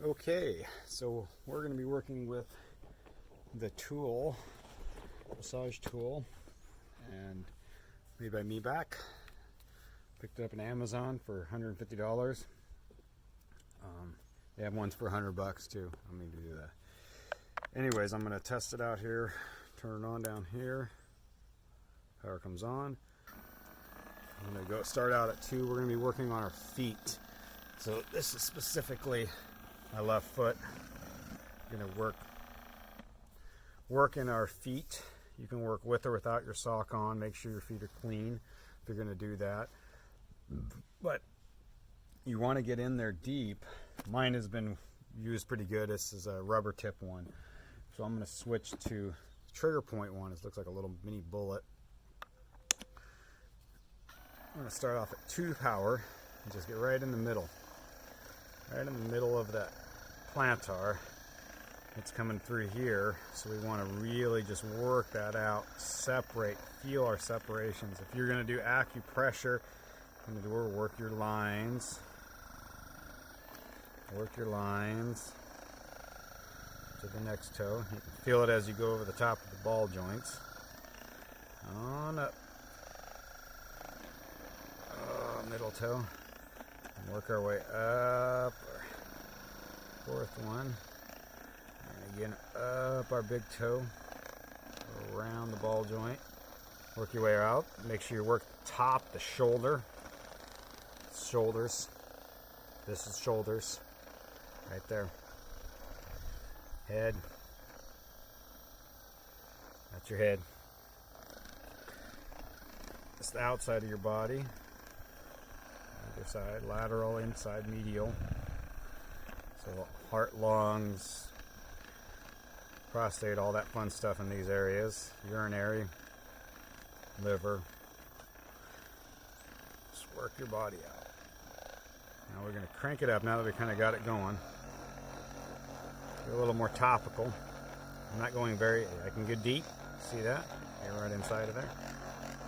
Okay, so we're going to be working with the tool, massage tool, and made by Me Back. Picked it up on Amazon for $150. They have ones for $100 too. I mean to do that. Anyways, I'm going to test it out here. Turn it on down here. Power comes on. I'm going to go start out at 2. We're going to be working on our feet. So this is specifically my left foot. We're going to work in our feet. You can work with or without your sock on. Make sure your feet are clean if you're going to do that. But you want to get in there deep. Mine has been used pretty good. This is a rubber tip one. So I'm going to switch to trigger point one. It looks like a little mini bullet. I'm going to start off at 2 power and just get right in the middle. Right in the middle of that plantar. It's coming through here, so we want to really just work that out, separate, feel our separations. If you're going to do acupressure, you're going to work your lines. Work your lines to the next toe. You can feel it as you go over the top of the ball joints. On up. Middle toe. And work our way up. Our 4th one. And again, up our big toe. Around the ball joint. Work your way out. Make sure you work the top, the shoulder. Shoulders. This is shoulders. Right there. Head. That's your head. It's the outside of your body. Either side. Lateral, inside, medial. So heart, lungs, prostate, all that fun stuff in these areas. Urinary, liver. Just work your body out. Now we're going to crank it up now that we kind of got it going. Get a little more topical. I'm not going I can get deep. See that? You're right inside of there.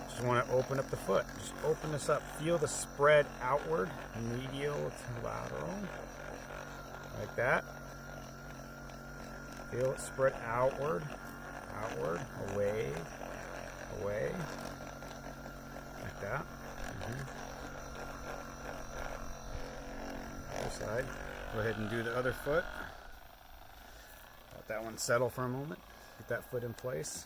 Just want to open up the foot. Just open this up. Feel the spread outward, medial to lateral. Like that. Feel it spread outward, outward, away, away. Like that. Other side. Go ahead and do the other foot. Let that one settle for a moment. Get that foot in place.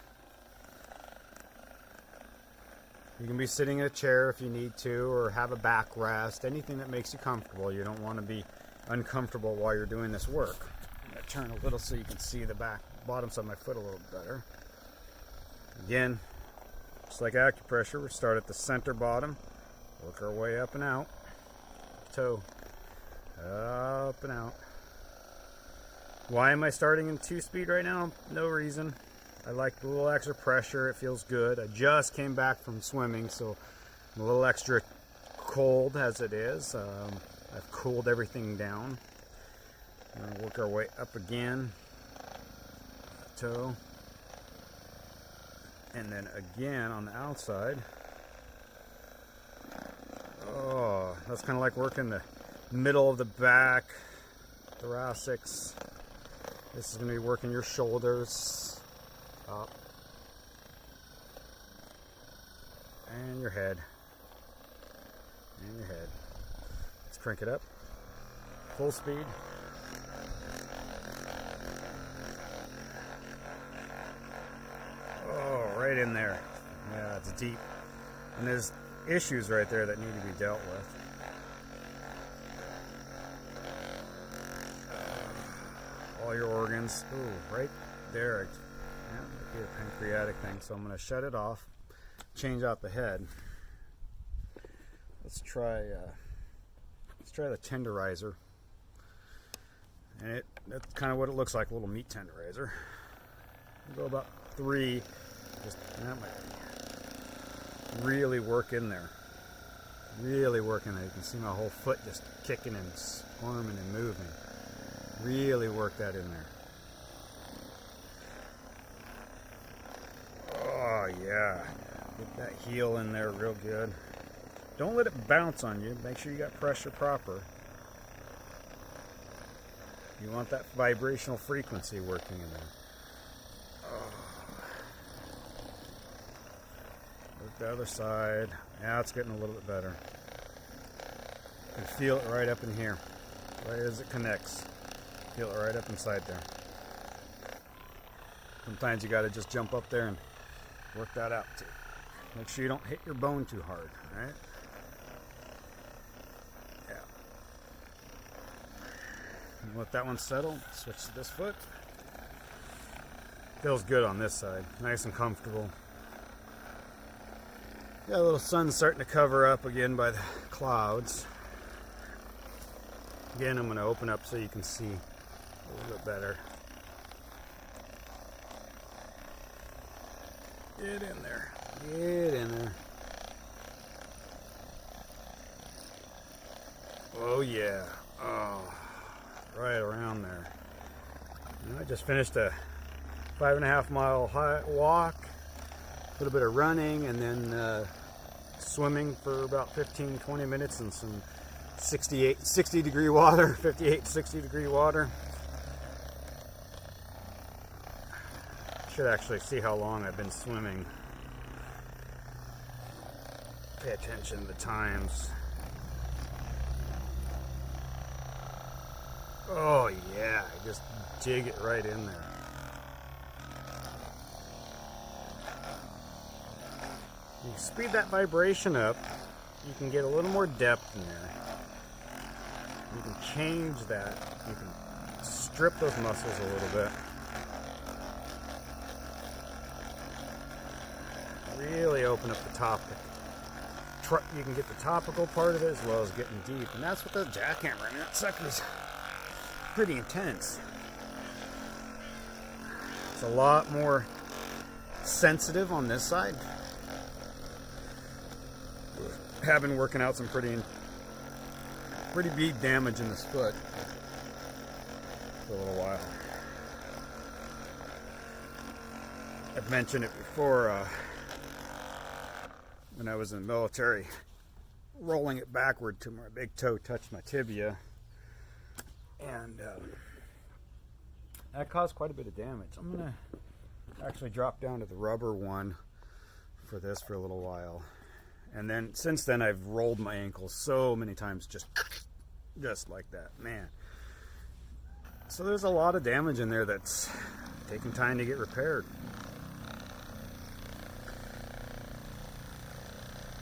You can be sitting in a chair if you need to, or have a backrest. Anything that makes you comfortable. You don't want to be uncomfortable while you're doing this work. I'm going to turn a little so you can see the bottom side of my foot a little better. Again, just like acupressure, we start at the center bottom, work our way up and out, toe, up and out. Why am I starting in 2-speed right now? No reason. I like a little extra pressure. It feels good. I just came back from swimming, so I'm a little extra cold as it is. I've cooled everything down. We're going to work our way up again. Toe. And then again on the outside. Oh, that's kind of like working the middle of the back, thoracics. This is going to be working your shoulders up. And your head. And your head. Let's crank it up. Full speed. Oh, right in there. Yeah, it's deep. And there's issues right there that need to be dealt with. All your organs. Ooh, right there. Yeah, might be a pancreatic thing. So I'm going to shut it off. Change out the head. Let's try the tenderizer. And that's kind of what it looks like, a little meat tenderizer. We'll go about 3. Just that might really work in there. Really work in there. You can see my whole foot just kicking and squirming and moving. Really work that in there. Oh yeah. Get that heel in there real good. Don't let it bounce on you. Make sure you got pressure proper. You want that vibrational frequency working in there. Work the other side. Now it's getting a little bit better. You can feel it right up in here. Right as it connects. Feel it right up inside there. Sometimes you got to just jump up there and work that out too. Make sure you don't hit your bone too hard, right? Yeah. And let that one settle. Switch to this foot. Feels good on this side. Nice and comfortable. Got a little sun starting to cover up again by the clouds. Again, I'm going to open up so you can see a little bit better. Get in there. Get in there. Oh yeah. Oh, right around there. And I just finished a 5.5 mile walk, a little bit of running, and then swimming for about 15-20 minutes in some 60 degree water, 58 to 60 degree water. Should actually see how long I've been swimming. Pay attention to the times. Oh yeah, just dig it right in there. You speed that vibration up, you can get a little more depth in there. You can change that. You can strip those muscles a little bit. Really open up the topic. You can get the topical part of it as well as getting deep, and that's what the jackhammer. I mean, that sucker's pretty intense. It's a lot more sensitive on this side. Have been working out some pretty deep damage in this foot for a little while. I've mentioned it before. When I was in the military, rolling it backward to my big toe touched my tibia, and that caused quite a bit of damage. I'm gonna actually drop down to the rubber one for this for a little while, and then since then I've rolled my ankles so many times, just like that, man. So there's a lot of damage in there that's taking time to get repaired.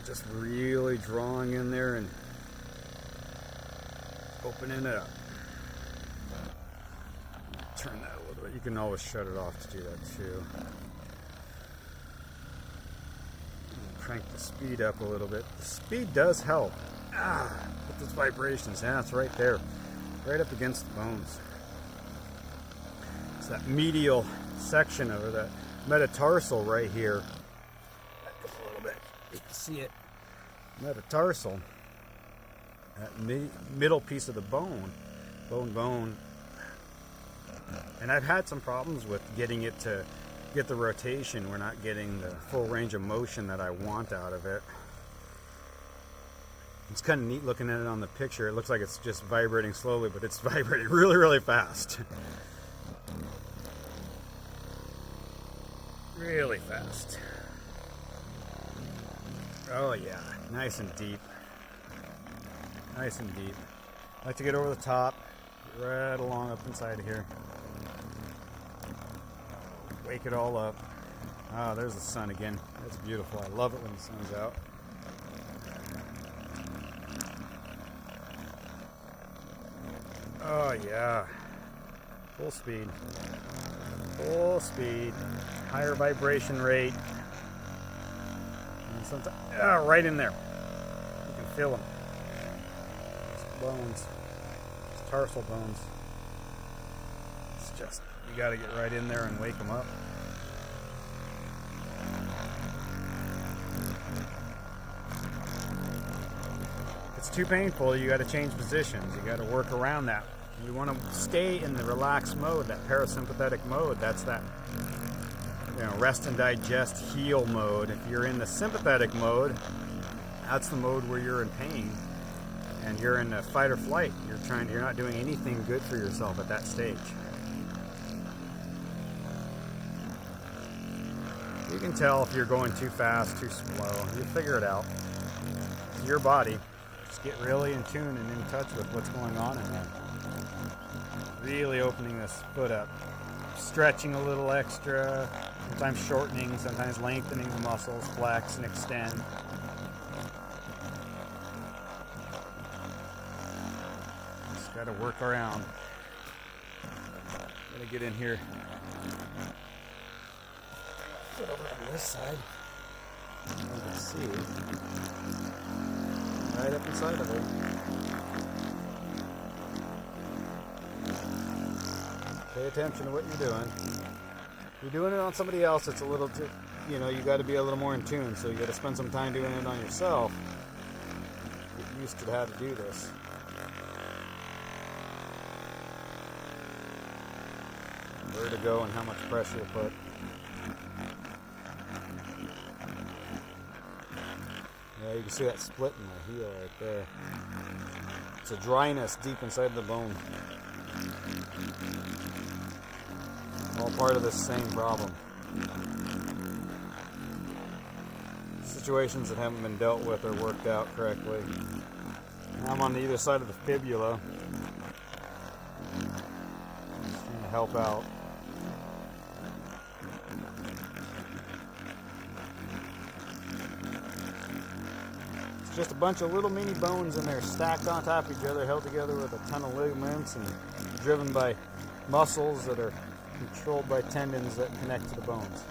Just really drawing in there and opening it up. Turn that a little bit. You can always shut it off to do that too. Crank the speed up a little bit. The speed does help. With those vibrations. Yeah, it's right there. Right up against the bones. It's that medial section of it, that metatarsal right here. Back up a little bit. You can see it. Metatarsal, that middle piece of the bone, and I've had some problems with getting it to get the rotation. We're not getting the full range of motion that I want out of it. It's kind of neat looking at it on the picture. It looks like it's just vibrating slowly, but it's vibrating really, really fast. Really fast. Oh yeah, nice and deep. Nice and deep. I like to get over the top, get right along up inside of here. Wake it all up. Ah, there's the sun again. That's beautiful. I love it when the sun's out. Oh yeah. Full speed. Full speed. Higher vibration rate. Sometimes, right in there. You can feel them. It's bones. It's tarsal bones. It's just, you got to get right in there and wake them up. If it's too painful, you got to change positions. You got to work around that. You want to stay in the relaxed mode, that parasympathetic mode. That's that, rest and digest, heal mode. If you're in the sympathetic mode, that's the mode where you're in pain. and you're in a fight or flight. You're not doing anything good for yourself at that stage. You can tell if you're going too fast, too slow. You figure it out. It's your body. Just get really in tune and in touch with what's going on in there. Really opening this foot up. Stretching a little extra. Sometimes shortening, sometimes lengthening the muscles. Flex and extend. Just got to work around. Gotta get in here. Get over on this side. You can see right up inside of it. Pay attention to what you're doing. If you're doing it on somebody else, it's a little too, you got to be a little more in tune. So you got to spend some time doing it on yourself. Get used to how to do this. Where to go and how much pressure to put. Yeah, you can see that split in my heel right there. It's a dryness deep inside the bone. All part of this same problem. Situations that haven't been dealt with or worked out correctly. I'm on either side of the fibula. Just trying to help out. Just a bunch of little mini bones in there stacked on top of each other, held together with a ton of ligaments and driven by muscles that are controlled by tendons that connect to the bones.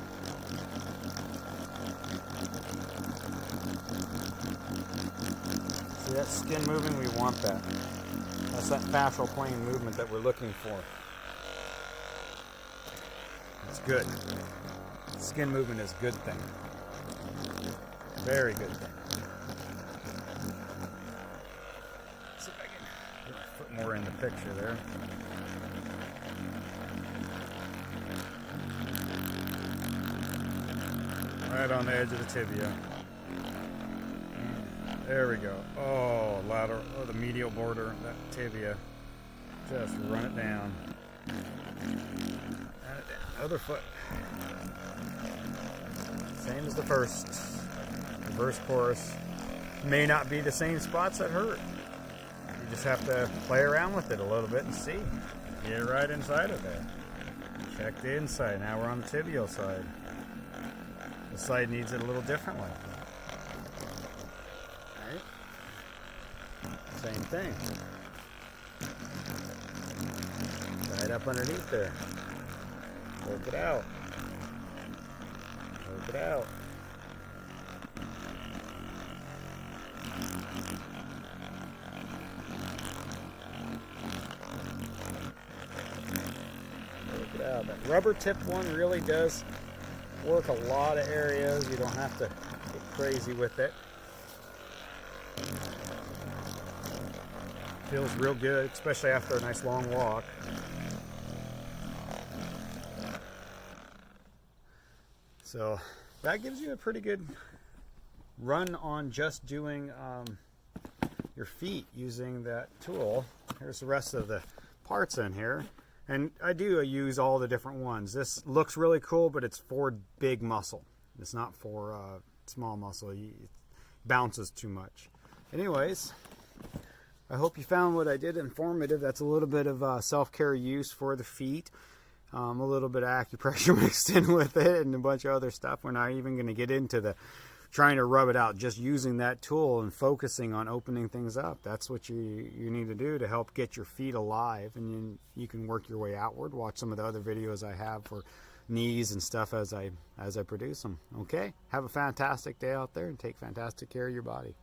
See that skin moving? We want that. That's that fascial plane movement that we're looking for. It's good. Skin movement is a good thing. Very good thing. See if I can get my foot more in the picture there. Right on the edge of the tibia. There we go. Oh, lateral, the medial border, that tibia. Just run it down. Run it down. Other foot. Same as the first. Reverse course. May not be the same spots that hurt. You just have to play around with it a little bit and see. Get right inside of there. Check the inside. Now we're on the tibial side. The side needs it a little differently. Alright. Same thing. Right up underneath there. Work it out. Work it out. Work it out. That rubber tipped one really does work a lot of areas. You don't have to get crazy with it. Feels real good, especially after a nice long walk. So that gives you a pretty good run on just doing your feet using that tool. Here's the rest of the parts in here. And I use all the different ones. This looks really cool, but it's for big muscle. It's not for small muscle. It bounces too much. Anyways, I hope you found what I did informative. That's a little bit of self-care use for the feet. A little bit of acupressure mixed in with it and a bunch of other stuff. We're not even going to get into the trying to rub it out, just using that tool and focusing on opening things up. That's what you need to do to help get your feet alive, and you can work your way outward. Watch some of the other videos I have for knees and stuff as I produce them. Okay, have a fantastic day out there and take fantastic care of your body.